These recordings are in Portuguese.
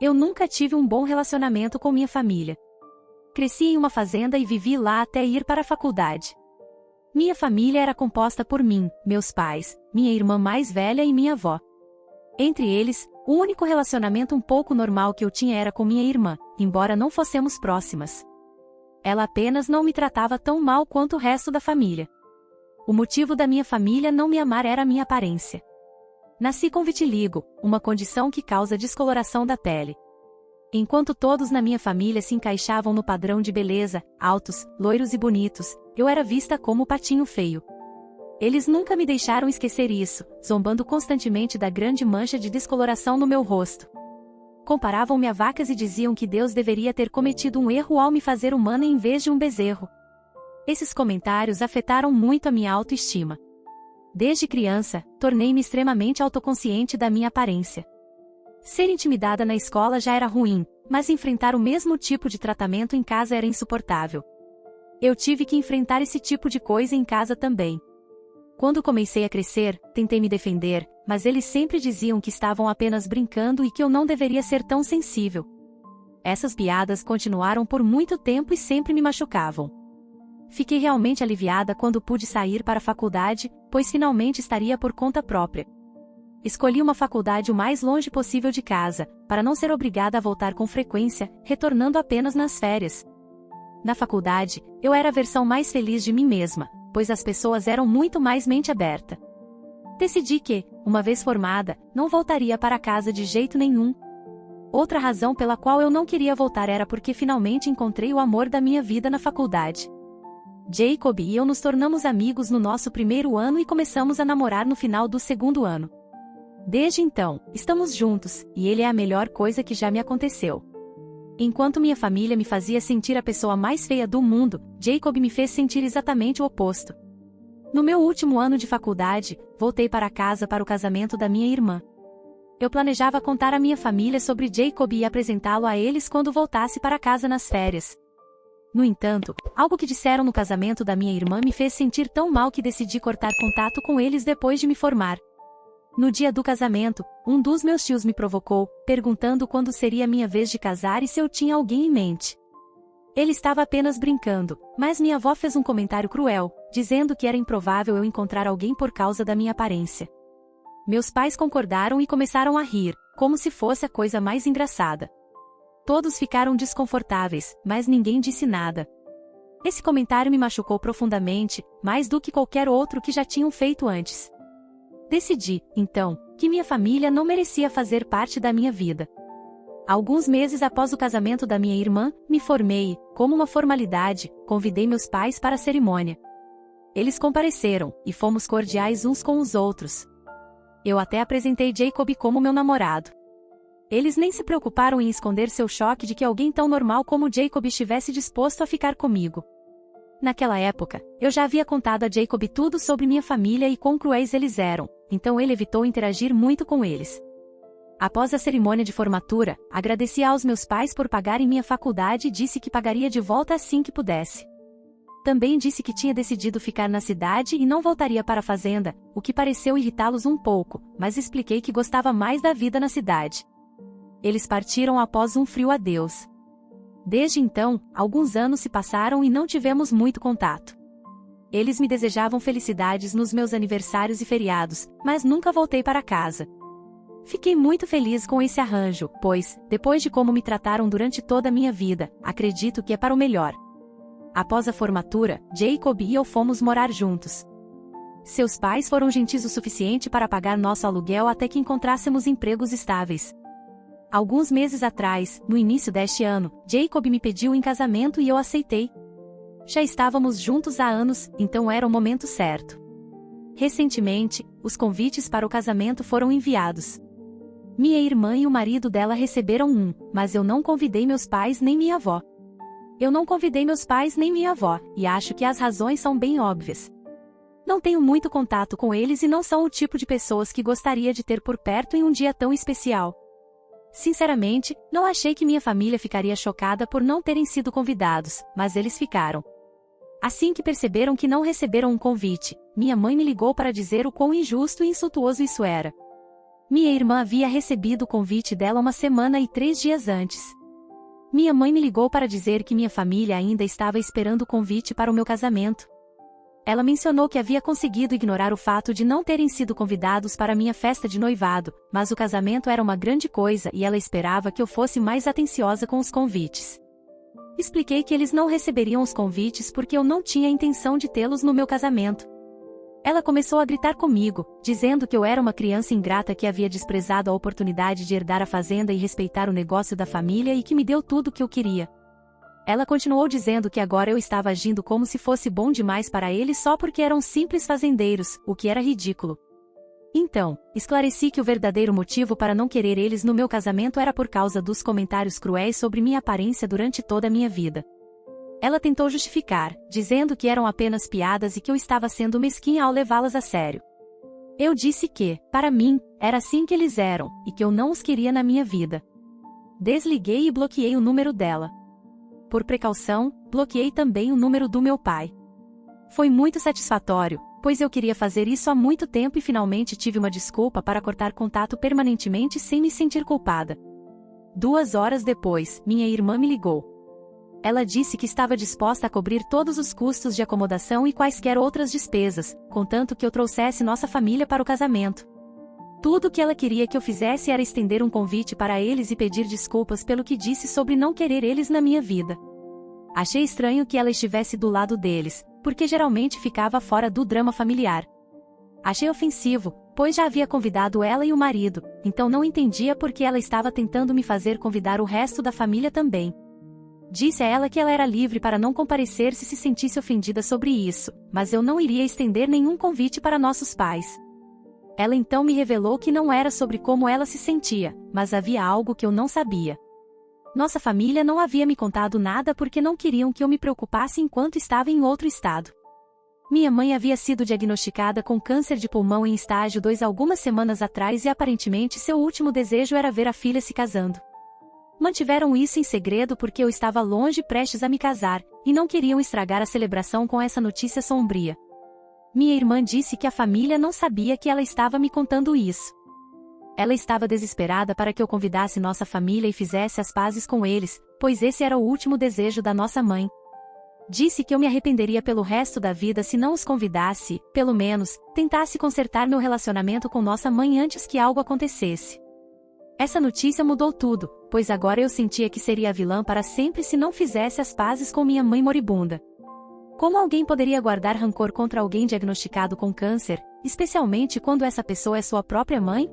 Eu nunca tive um bom relacionamento com minha família. Cresci em uma fazenda e vivi lá até ir para a faculdade. Minha família era composta por mim, meus pais, minha irmã mais velha e minha avó. Entre eles, o único relacionamento um pouco normal que eu tinha era com minha irmã, embora não fossemos próximas. Ela apenas não me tratava tão mal quanto o resto da família. O motivo da minha família não me amar era a minha aparência. Nasci com vitiligo, uma condição que causa descoloração da pele. Enquanto todos na minha família se encaixavam no padrão de beleza, altos, loiros e bonitos, eu era vista como o patinho feio. Eles nunca me deixaram esquecer isso, zombando constantemente da grande mancha de descoloração no meu rosto. Comparavam-me a vacas e diziam que Deus deveria ter cometido um erro ao me fazer humana em vez de um bezerro. Esses comentários afetaram muito a minha autoestima. Desde criança, tornei-me extremamente autoconsciente da minha aparência. Ser intimidada na escola já era ruim, mas enfrentar o mesmo tipo de tratamento em casa era insuportável. Eu tive que enfrentar esse tipo de coisa em casa também. Quando comecei a crescer, tentei me defender, mas eles sempre diziam que estavam apenas brincando e que eu não deveria ser tão sensível. Essas piadas continuaram por muito tempo e sempre me machucavam. Fiquei realmente aliviada quando pude sair para a faculdade, pois finalmente estaria por conta própria. Escolhi uma faculdade o mais longe possível de casa, para não ser obrigada a voltar com frequência, retornando apenas nas férias. Na faculdade, eu era a versão mais feliz de mim mesma, pois as pessoas eram muito mais mente aberta. Decidi que, uma vez formada, não voltaria para casa de jeito nenhum. Outra razão pela qual eu não queria voltar era porque finalmente encontrei o amor da minha vida na faculdade. Jacob e eu nos tornamos amigos no nosso primeiro ano e começamos a namorar no final do segundo ano. Desde então, estamos juntos, e ele é a melhor coisa que já me aconteceu. Enquanto minha família me fazia sentir a pessoa mais feia do mundo, Jacob me fez sentir exatamente o oposto. No meu último ano de faculdade, voltei para casa para o casamento da minha irmã. Eu planejava contar à minha família sobre Jacob e apresentá-lo a eles quando voltasse para casa nas férias. No entanto, algo que disseram no casamento da minha irmã me fez sentir tão mal que decidi cortar contato com eles depois de me formar. No dia do casamento, um dos meus tios me provocou, perguntando quando seria minha vez de casar e se eu tinha alguém em mente. Ele estava apenas brincando, mas minha avó fez um comentário cruel, dizendo que era improvável eu encontrar alguém por causa da minha aparência. Meus pais concordaram e começaram a rir, como se fosse a coisa mais engraçada. Todos ficaram desconfortáveis, mas ninguém disse nada. Esse comentário me machucou profundamente, mais do que qualquer outro que já tinham feito antes. Decidi, então, que minha família não merecia fazer parte da minha vida. Alguns meses após o casamento da minha irmã, me formei e, como uma formalidade, convidei meus pais para a cerimônia. Eles compareceram, e fomos cordiais uns com os outros. Eu até apresentei Jacob como meu namorado. Eles nem se preocuparam em esconder seu choque de que alguém tão normal como Jacob estivesse disposto a ficar comigo. Naquela época, eu já havia contado a Jacob tudo sobre minha família e quão cruéis eles eram, então ele evitou interagir muito com eles. Após a cerimônia de formatura, agradeci aos meus pais por pagarem minha faculdade e disse que pagaria de volta assim que pudesse. Também disse que tinha decidido ficar na cidade e não voltaria para a fazenda, o que pareceu irritá-los um pouco, mas expliquei que gostava mais da vida na cidade. Eles partiram após um frio adeus. Desde então, alguns anos se passaram e não tivemos muito contato. Eles me desejavam felicidades nos meus aniversários e feriados, mas nunca voltei para casa. Fiquei muito feliz com esse arranjo, pois, depois de como me trataram durante toda a minha vida, acredito que é para o melhor. Após a formatura, Jacob e eu fomos morar juntos. Seus pais foram gentis o suficiente para pagar nosso aluguel até que encontrássemos empregos estáveis. Alguns meses atrás, no início deste ano, Jacob me pediu em casamento e eu aceitei. Já estávamos juntos há anos, então era o momento certo. Recentemente, os convites para o casamento foram enviados. Minha irmã e o marido dela receberam um, mas eu não convidei meus pais nem minha avó. Eu não convidei meus pais nem minha avó, e acho que as razões são bem óbvias. Não tenho muito contato com eles e não são o tipo de pessoas que gostaria de ter por perto em um dia tão especial. Sinceramente, não achei que minha família ficaria chocada por não terem sido convidados, mas eles ficaram. Assim que perceberam que não receberam um convite, minha mãe me ligou para dizer o quão injusto e insultuoso isso era. Minha irmã havia recebido o convite dela 1 semana e 3 dias antes. Minha mãe me ligou para dizer que minha família ainda estava esperando o convite para o meu casamento. Ela mencionou que havia conseguido ignorar o fato de não terem sido convidados para minha festa de noivado, mas o casamento era uma grande coisa e ela esperava que eu fosse mais atenciosa com os convites. Expliquei que eles não receberiam os convites porque eu não tinha intenção de tê-los no meu casamento. Ela começou a gritar comigo, dizendo que eu era uma criança ingrata que havia desprezado a oportunidade de herdar a fazenda e respeitar o negócio da família e que me deu tudo o que eu queria. Ela continuou dizendo que agora eu estava agindo como se fosse bom demais para eles só porque eram simples fazendeiros, o que era ridículo. Então, esclareci que o verdadeiro motivo para não querer eles no meu casamento era por causa dos comentários cruéis sobre minha aparência durante toda a minha vida. Ela tentou justificar, dizendo que eram apenas piadas e que eu estava sendo mesquinha ao levá-las a sério. Eu disse que, para mim, era assim que eles eram, e que eu não os queria na minha vida. Desliguei e bloqueei o número dela. Por precaução, bloqueei também o número do meu pai. Foi muito satisfatório, pois eu queria fazer isso há muito tempo e finalmente tive uma desculpa para cortar contato permanentemente sem me sentir culpada. 2 horas depois, minha irmã me ligou. Ela disse que estava disposta a cobrir todos os custos de acomodação e quaisquer outras despesas, contanto que eu trouxesse nossa família para o casamento. Tudo o que ela queria que eu fizesse era estender um convite para eles e pedir desculpas pelo que disse sobre não querer eles na minha vida. Achei estranho que ela estivesse do lado deles, porque geralmente ficava fora do drama familiar. Achei ofensivo, pois já havia convidado ela e o marido, então não entendia por que ela estava tentando me fazer convidar o resto da família também. Disse a ela que ela era livre para não comparecer se sentisse ofendida sobre isso, mas eu não iria estender nenhum convite para nossos pais. Ela então me revelou que não era sobre como ela se sentia, mas havia algo que eu não sabia. Nossa família não havia me contado nada porque não queriam que eu me preocupasse enquanto estava em outro estado. Minha mãe havia sido diagnosticada com câncer de pulmão em estágio 2 algumas semanas atrás e aparentemente seu último desejo era ver a filha se casando. Mantiveram isso em segredo porque eu estava longe prestes a me casar, e não queriam estragar a celebração com essa notícia sombria. Minha irmã disse que a família não sabia que ela estava me contando isso. Ela estava desesperada para que eu convidasse nossa família e fizesse as pazes com eles, pois esse era o último desejo da nossa mãe. Disse que eu me arrependeria pelo resto da vida se não os convidasse, pelo menos, tentasse consertar meu relacionamento com nossa mãe antes que algo acontecesse. Essa notícia mudou tudo, pois agora eu sentia que seria a vilã para sempre se não fizesse as pazes com minha mãe moribunda. Como alguém poderia guardar rancor contra alguém diagnosticado com câncer, especialmente quando essa pessoa é sua própria mãe?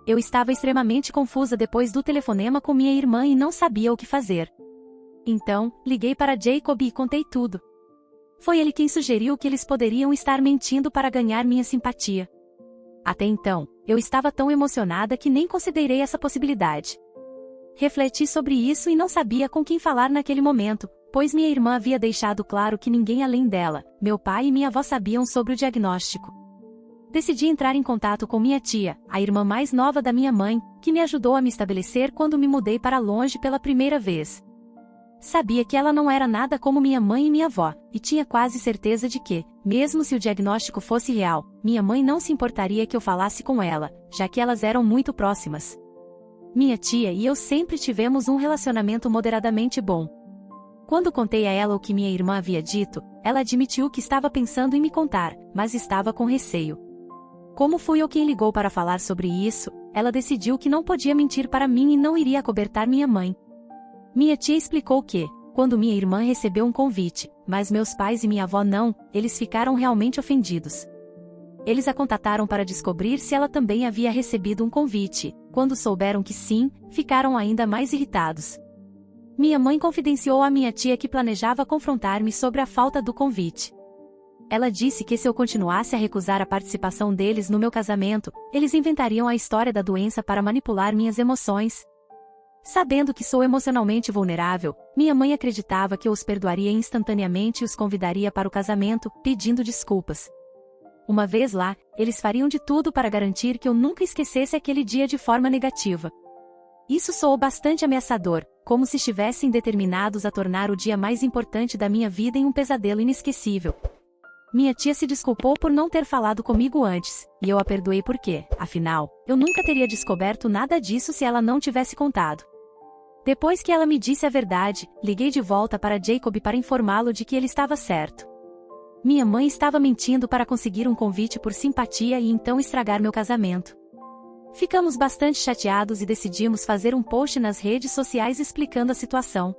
Eu estava extremamente confusa depois do telefonema com minha irmã e não sabia o que fazer. Então, liguei para Jacob e contei tudo. Foi ele quem sugeriu que eles poderiam estar mentindo para ganhar minha simpatia. Até então, eu estava tão emocionada que nem considerei essa possibilidade. Refleti sobre isso e não sabia com quem falar naquele momento, pois minha irmã havia deixado claro que ninguém além dela, meu pai e minha avó sabiam sobre o diagnóstico. Decidi entrar em contato com minha tia, a irmã mais nova da minha mãe, que me ajudou a me estabelecer quando me mudei para longe pela primeira vez. Sabia que ela não era nada como minha mãe e minha avó, e tinha quase certeza de que, mesmo se o diagnóstico fosse real, minha mãe não se importaria que eu falasse com ela, já que elas eram muito próximas. Minha tia e eu sempre tivemos um relacionamento moderadamente bom. Quando contei a ela o que minha irmã havia dito, ela admitiu que estava pensando em me contar, mas estava com receio. Como fui eu quem ligou para falar sobre isso, ela decidiu que não podia mentir para mim e não iria acobertar minha mãe. Minha tia explicou que, quando minha irmã recebeu um convite, mas meus pais e minha avó não, eles ficaram realmente ofendidos. Eles a contataram para descobrir se ela também havia recebido um convite. Quando souberam que sim, ficaram ainda mais irritados. Minha mãe confidenciou à minha tia que planejava confrontar-me sobre a falta do convite. Ela disse que se eu continuasse a recusar a participação deles no meu casamento, eles inventariam a história da doença para manipular minhas emoções. Sabendo que sou emocionalmente vulnerável, minha mãe acreditava que eu os perdoaria instantaneamente e os convidaria para o casamento, pedindo desculpas. Uma vez lá, eles fariam de tudo para garantir que eu nunca esquecesse aquele dia de forma negativa. Isso soou bastante ameaçador, como se estivessem determinados a tornar o dia mais importante da minha vida em um pesadelo inesquecível. Minha tia se desculpou por não ter falado comigo antes, e eu a perdoei porque, afinal, eu nunca teria descoberto nada disso se ela não tivesse contado. Depois que ela me disse a verdade, liguei de volta para Jacob para informá-lo de que ele estava certo. Minha mãe estava mentindo para conseguir um convite por simpatia e então estragar meu casamento. Ficamos bastante chateados e decidimos fazer um post nas redes sociais explicando a situação.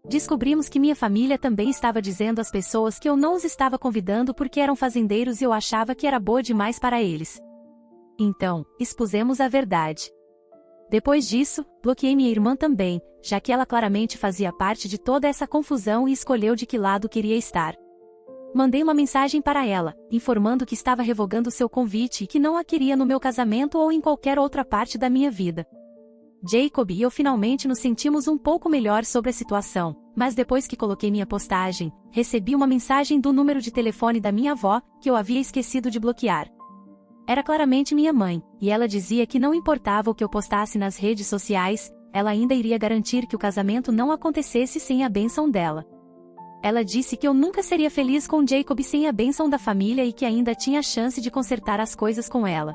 Descobrimos que minha família também estava dizendo às pessoas que eu não os estava convidando porque eram fazendeiros e eu achava que era boa demais para eles. Então, expusemos a verdade. Depois disso, bloqueei minha irmã também, já que ela claramente fazia parte de toda essa confusão e escolheu de que lado queria estar. Mandei uma mensagem para ela, informando que estava revogando seu convite e que não a queria no meu casamento ou em qualquer outra parte da minha vida. Jacob e eu finalmente nos sentimos um pouco melhor sobre a situação, mas depois que coloquei minha postagem, recebi uma mensagem do número de telefone da minha avó, que eu havia esquecido de bloquear. Era claramente minha mãe, e ela dizia que não importava o que eu postasse nas redes sociais, ela ainda iria garantir que o casamento não acontecesse sem a bênção dela. Ela disse que eu nunca seria feliz com Jacob sem a bênção da família e que ainda tinha chance de consertar as coisas com ela.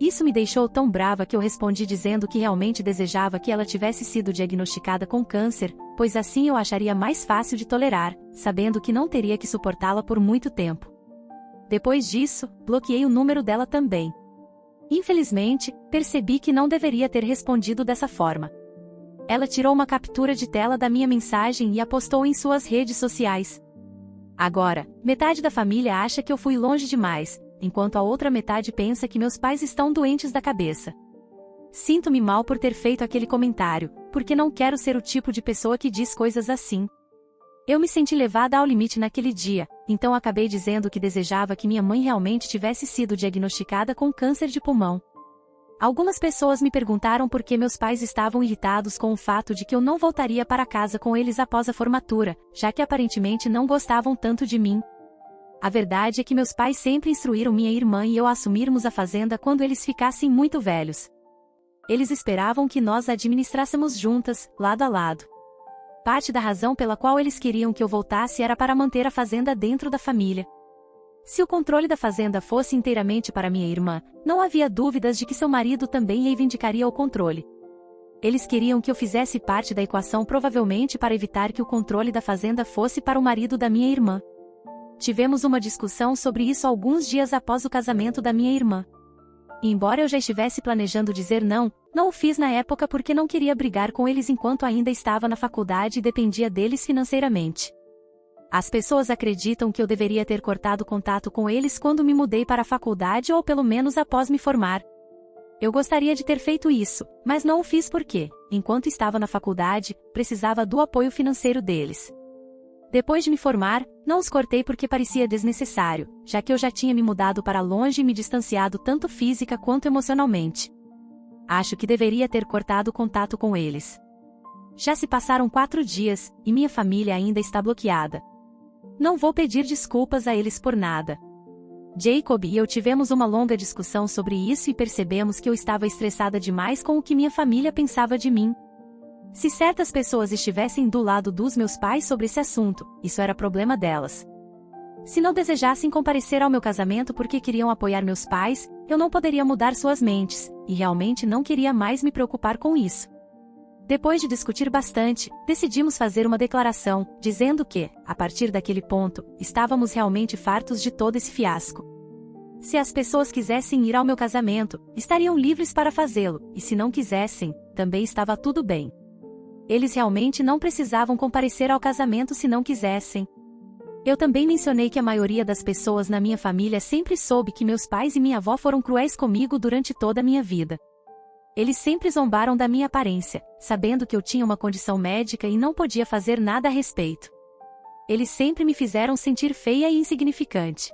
Isso me deixou tão brava que eu respondi dizendo que realmente desejava que ela tivesse sido diagnosticada com câncer, pois assim eu acharia mais fácil de tolerar, sabendo que não teria que suportá-la por muito tempo. Depois disso, bloqueei o número dela também. Infelizmente, percebi que não deveria ter respondido dessa forma. Ela tirou uma captura de tela da minha mensagem e a postou em suas redes sociais. Agora, metade da família acha que eu fui longe demais, enquanto a outra metade pensa que meus pais estão doentes da cabeça. Sinto-me mal por ter feito aquele comentário, porque não quero ser o tipo de pessoa que diz coisas assim. Eu me senti levada ao limite naquele dia, então acabei dizendo que desejava que minha mãe realmente tivesse sido diagnosticada com câncer de pulmão. Algumas pessoas me perguntaram por que meus pais estavam irritados com o fato de que eu não voltaria para casa com eles após a formatura, já que aparentemente não gostavam tanto de mim. A verdade é que meus pais sempre instruíram minha irmã e eu a assumirmos a fazenda quando eles ficassem muito velhos. Eles esperavam que nós a administrássemos juntas, lado a lado. Parte da razão pela qual eles queriam que eu voltasse era para manter a fazenda dentro da família. Se o controle da fazenda fosse inteiramente para minha irmã, não havia dúvidas de que seu marido também reivindicaria o controle. Eles queriam que eu fizesse parte da equação provavelmente para evitar que o controle da fazenda fosse para o marido da minha irmã. Tivemos uma discussão sobre isso alguns dias após o casamento da minha irmã. E embora eu já estivesse planejando dizer não, não o fiz na época porque não queria brigar com eles enquanto ainda estava na faculdade e dependia deles financeiramente. As pessoas acreditam que eu deveria ter cortado contato com eles quando me mudei para a faculdade ou pelo menos após me formar. Eu gostaria de ter feito isso, mas não o fiz porque, enquanto estava na faculdade, precisava do apoio financeiro deles. Depois de me formar, não os cortei porque parecia desnecessário, já que eu já tinha me mudado para longe e me distanciado tanto física quanto emocionalmente. Acho que deveria ter cortado contato com eles. Já se passaram 4 dias, e minha família ainda está bloqueada. Não vou pedir desculpas a eles por nada. Jacob e eu tivemos uma longa discussão sobre isso e percebemos que eu estava estressada demais com o que minha família pensava de mim. Se certas pessoas estivessem do lado dos meus pais sobre esse assunto, isso era problema delas. Se não desejassem comparecer ao meu casamento porque queriam apoiar meus pais, eu não poderia mudar suas mentes, e realmente não queria mais me preocupar com isso. Depois de discutir bastante, decidimos fazer uma declaração, dizendo que, a partir daquele ponto, estávamos realmente fartos de todo esse fiasco. Se as pessoas quisessem ir ao meu casamento, estariam livres para fazê-lo, e se não quisessem, também estava tudo bem. Eles realmente não precisavam comparecer ao casamento se não quisessem. Eu também mencionei que a maioria das pessoas na minha família sempre soube que meus pais e minha avó foram cruéis comigo durante toda a minha vida. Eles sempre zombaram da minha aparência, sabendo que eu tinha uma condição médica e não podia fazer nada a respeito. Eles sempre me fizeram sentir feia e insignificante.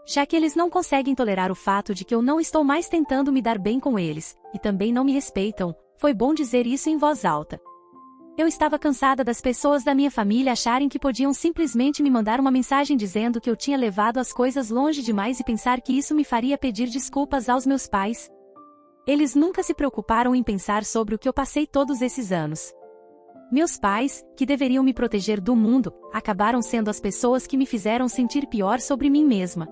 Já que eles não conseguem tolerar o fato de que eu não estou mais tentando me dar bem com eles, e também não me respeitam, foi bom dizer isso em voz alta. Eu estava cansada das pessoas da minha família acharem que podiam simplesmente me mandar uma mensagem dizendo que eu tinha levado as coisas longe demais e pensar que isso me faria pedir desculpas aos meus pais. Eles nunca se preocuparam em pensar sobre o que eu passei todos esses anos. Meus pais, que deveriam me proteger do mundo, acabaram sendo as pessoas que me fizeram sentir pior sobre mim mesma.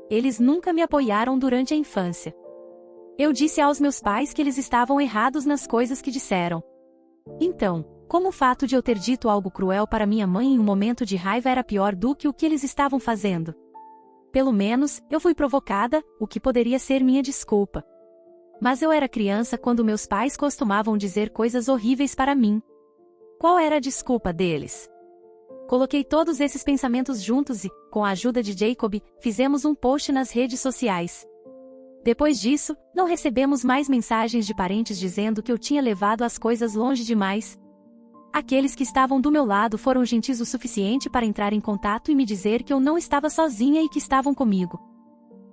Eles nunca me apoiaram durante a infância. Eu disse aos meus pais que eles estavam errados nas coisas que disseram. Então, como o fato de eu ter dito algo cruel para minha mãe em um momento de raiva era pior do que o que eles estavam fazendo? Pelo menos, eu fui provocada, o que poderia ser minha desculpa. Mas eu era criança quando meus pais costumavam dizer coisas horríveis para mim. Qual era a desculpa deles? Coloquei todos esses pensamentos juntos e, com a ajuda de Jacob, fizemos um post nas redes sociais. Depois disso, não recebemos mais mensagens de parentes dizendo que eu tinha levado as coisas longe demais. Aqueles que estavam do meu lado foram gentis o suficiente para entrar em contato e me dizer que eu não estava sozinha e que estavam comigo.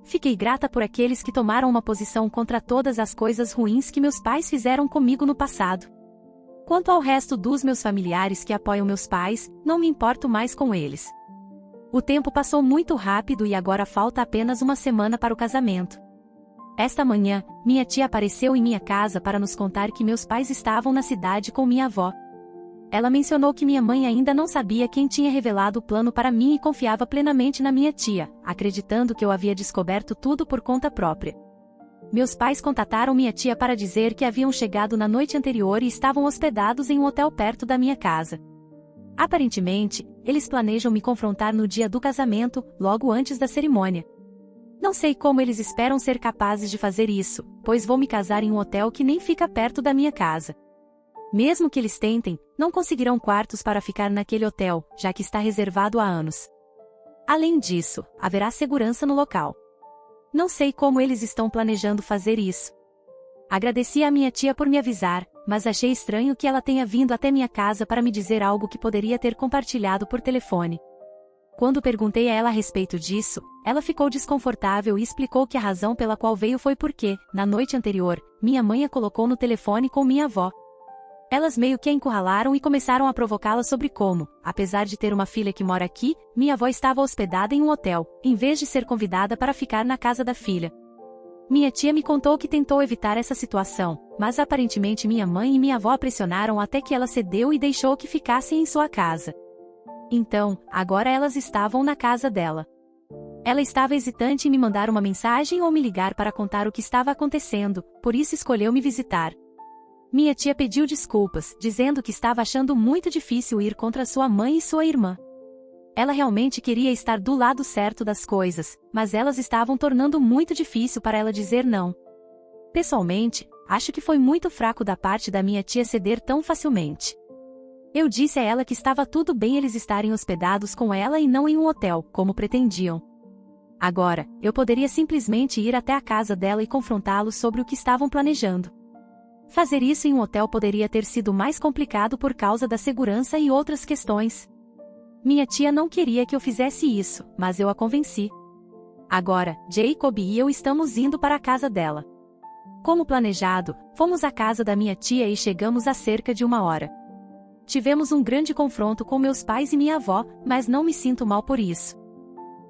Fiquei grata por aqueles que tomaram uma posição contra todas as coisas ruins que meus pais fizeram comigo no passado. Quanto ao resto dos meus familiares que apoiam meus pais, não me importo mais com eles. O tempo passou muito rápido e agora falta apenas uma semana para o casamento. Esta manhã, minha tia apareceu em minha casa para nos contar que meus pais estavam na cidade com minha avó. Ela mencionou que minha mãe ainda não sabia quem tinha revelado o plano para mim e confiava plenamente na minha tia, acreditando que eu havia descoberto tudo por conta própria. Meus pais contataram minha tia para dizer que haviam chegado na noite anterior e estavam hospedados em um hotel perto da minha casa. Aparentemente, eles planejam me confrontar no dia do casamento, logo antes da cerimônia. Não sei como eles esperam ser capazes de fazer isso, pois vou me casar em um hotel que nem fica perto da minha casa. Mesmo que eles tentem, não conseguirão quartos para ficar naquele hotel, já que está reservado há anos. Além disso, haverá segurança no local. Não sei como eles estão planejando fazer isso. Agradeci à minha tia por me avisar, mas achei estranho que ela tenha vindo até minha casa para me dizer algo que poderia ter compartilhado por telefone. Quando perguntei a ela a respeito disso, ela ficou desconfortável e explicou que a razão pela qual veio foi porque, na noite anterior, minha mãe a colocou no telefone com minha avó. Elas meio que a encurralaram e começaram a provocá-la sobre como, apesar de ter uma filha que mora aqui, minha avó estava hospedada em um hotel, em vez de ser convidada para ficar na casa da filha. Minha tia me contou que tentou evitar essa situação, mas aparentemente minha mãe e minha avó a pressionaram até que ela cedeu e deixou que ficassem em sua casa. Então, agora elas estavam na casa dela. Ela estava hesitante em me mandar uma mensagem ou me ligar para contar o que estava acontecendo, por isso escolheu me visitar. Minha tia pediu desculpas, dizendo que estava achando muito difícil ir contra sua mãe e sua irmã. Ela realmente queria estar do lado certo das coisas, mas elas estavam tornando muito difícil para ela dizer não. Pessoalmente, acho que foi muito fraco da parte da minha tia ceder tão facilmente. Eu disse a ela que estava tudo bem eles estarem hospedados com ela e não em um hotel, como pretendiam. Agora, eu poderia simplesmente ir até a casa dela e confrontá-los sobre o que estavam planejando. Fazer isso em um hotel poderia ter sido mais complicado por causa da segurança e outras questões. Minha tia não queria que eu fizesse isso, mas eu a convenci. Agora, Jacob e eu estamos indo para a casa dela. Como planejado, fomos à casa da minha tia e chegamos há cerca de 1 hora. Tivemos um grande confronto com meus pais e minha avó, mas não me sinto mal por isso.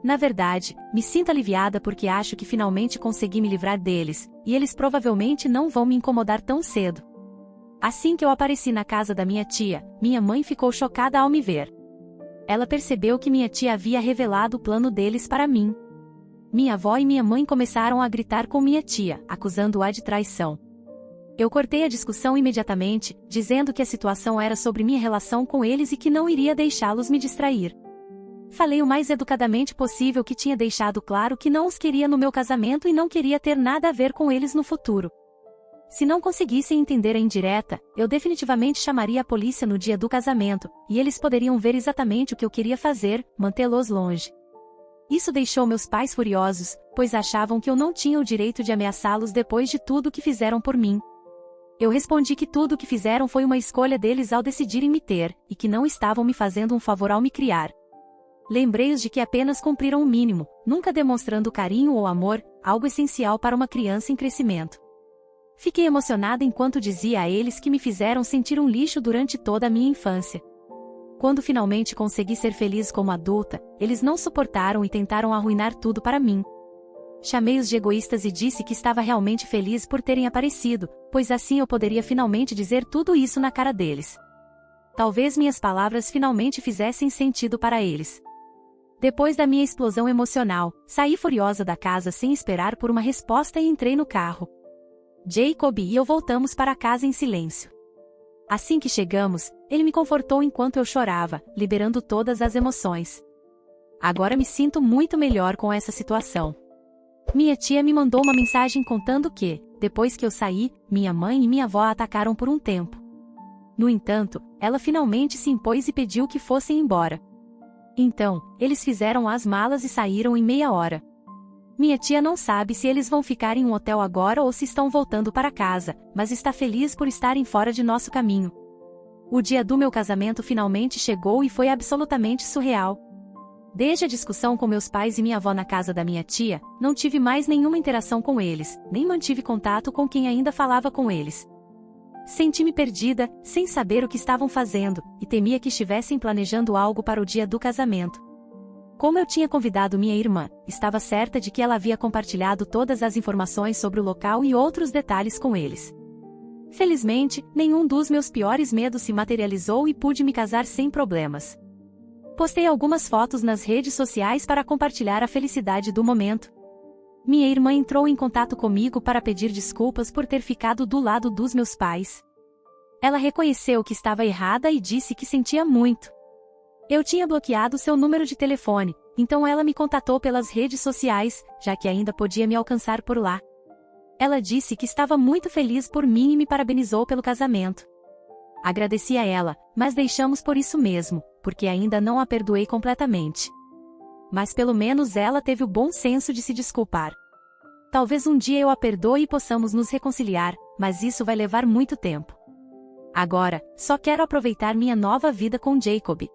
Na verdade, me sinto aliviada porque acho que finalmente consegui me livrar deles, e eles provavelmente não vão me incomodar tão cedo. Assim que eu apareci na casa da minha tia, minha mãe ficou chocada ao me ver. Ela percebeu que minha tia havia revelado o plano deles para mim. Minha avó e minha mãe começaram a gritar com minha tia, acusando-a de traição. Eu cortei a discussão imediatamente, dizendo que a situação era sobre minha relação com eles e que não iria deixá-los me distrair. Falei o mais educadamente possível que tinha deixado claro que não os queria no meu casamento e não queria ter nada a ver com eles no futuro. Se não conseguissem entender a indireta, eu definitivamente chamaria a polícia no dia do casamento, e eles poderiam ver exatamente o que eu queria fazer, mantê-los longe. Isso deixou meus pais furiosos, pois achavam que eu não tinha o direito de ameaçá-los depois de tudo o que fizeram por mim. Eu respondi que tudo o que fizeram foi uma escolha deles ao decidirem me ter, e que não estavam me fazendo um favor ao me criar. Lembrei-os de que apenas cumpriram o mínimo, nunca demonstrando carinho ou amor, algo essencial para uma criança em crescimento. Fiquei emocionada enquanto dizia a eles que me fizeram sentir um lixo durante toda a minha infância. Quando finalmente consegui ser feliz como adulta, eles não suportaram e tentaram arruinar tudo para mim. Chamei-os de egoístas e disse que estava realmente feliz por terem aparecido, pois assim eu poderia finalmente dizer tudo isso na cara deles. Talvez minhas palavras finalmente fizessem sentido para eles. Depois da minha explosão emocional, saí furiosa da casa sem esperar por uma resposta e entrei no carro. Jacob e eu voltamos para casa em silêncio. Assim que chegamos, ele me confortou enquanto eu chorava, liberando todas as emoções. Agora me sinto muito melhor com essa situação. Minha tia me mandou uma mensagem contando que, depois que eu saí, minha mãe e minha avó a atacaram por um tempo. No entanto, ela finalmente se impôs e pediu que fossem embora. Então, eles fizeram as malas e saíram em meia hora. Minha tia não sabe se eles vão ficar em um hotel agora ou se estão voltando para casa, mas está feliz por estarem fora de nosso caminho. O dia do meu casamento finalmente chegou e foi absolutamente surreal. Desde a discussão com meus pais e minha avó na casa da minha tia, não tive mais nenhuma interação com eles, nem mantive contato com quem ainda falava com eles. Senti-me perdida, sem saber o que estavam fazendo, e temia que estivessem planejando algo para o dia do casamento. Como eu tinha convidado minha irmã, estava certa de que ela havia compartilhado todas as informações sobre o local e outros detalhes com eles. Felizmente, nenhum dos meus piores medos se materializou e pude me casar sem problemas. Postei algumas fotos nas redes sociais para compartilhar a felicidade do momento. Minha irmã entrou em contato comigo para pedir desculpas por ter ficado do lado dos meus pais. Ela reconheceu que estava errada e disse que sentia muito. Eu tinha bloqueado seu número de telefone, então ela me contatou pelas redes sociais, já que ainda podia me alcançar por lá. Ela disse que estava muito feliz por mim e me parabenizou pelo casamento. Agradeci a ela, mas deixamos por isso mesmo, porque ainda não a perdoei completamente. Mas pelo menos ela teve o bom senso de se desculpar. Talvez um dia eu a perdoe e possamos nos reconciliar, mas isso vai levar muito tempo. Agora, só quero aproveitar minha nova vida com Jacob.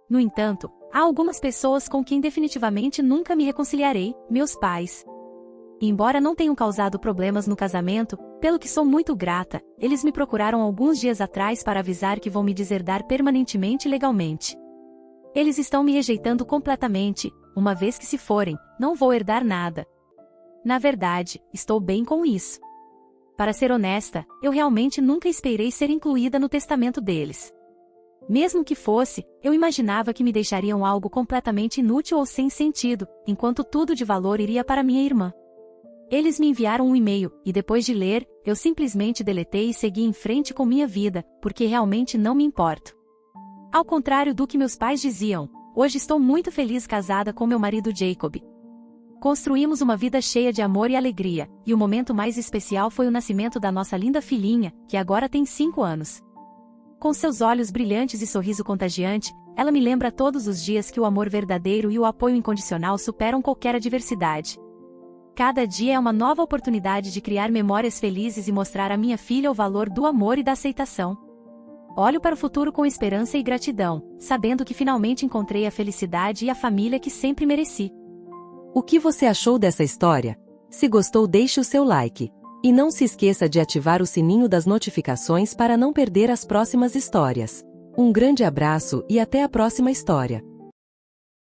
No entanto, há algumas pessoas com quem definitivamente nunca me reconciliarei, meus pais. Embora não tenham causado problemas no casamento, pelo que sou muito grata, eles me procuraram alguns dias atrás para avisar que vão me deserdar permanentemente e legalmente. Eles estão me rejeitando completamente, uma vez que se forem, não vou herdar nada. Na verdade, estou bem com isso. Para ser honesta, eu realmente nunca esperei ser incluída no testamento deles. Mesmo que fosse, eu imaginava que me deixariam algo completamente inútil ou sem sentido, enquanto tudo de valor iria para minha irmã. Eles me enviaram um e-mail, e depois de ler, eu simplesmente deletei e segui em frente com minha vida, porque realmente não me importo. Ao contrário do que meus pais diziam, hoje estou muito feliz casada com meu marido Jacob. Construímos uma vida cheia de amor e alegria, e o momento mais especial foi o nascimento da nossa linda filhinha, que agora tem 5 anos. Com seus olhos brilhantes e sorriso contagiante, ela me lembra todos os dias que o amor verdadeiro e o apoio incondicional superam qualquer adversidade. Cada dia é uma nova oportunidade de criar memórias felizes e mostrar à minha filha o valor do amor e da aceitação. Olho para o futuro com esperança e gratidão, sabendo que finalmente encontrei a felicidade e a família que sempre mereci. O que você achou dessa história? Se gostou, deixe o seu like. E não se esqueça de ativar o sininho das notificações para não perder as próximas histórias. Um grande abraço e até a próxima história.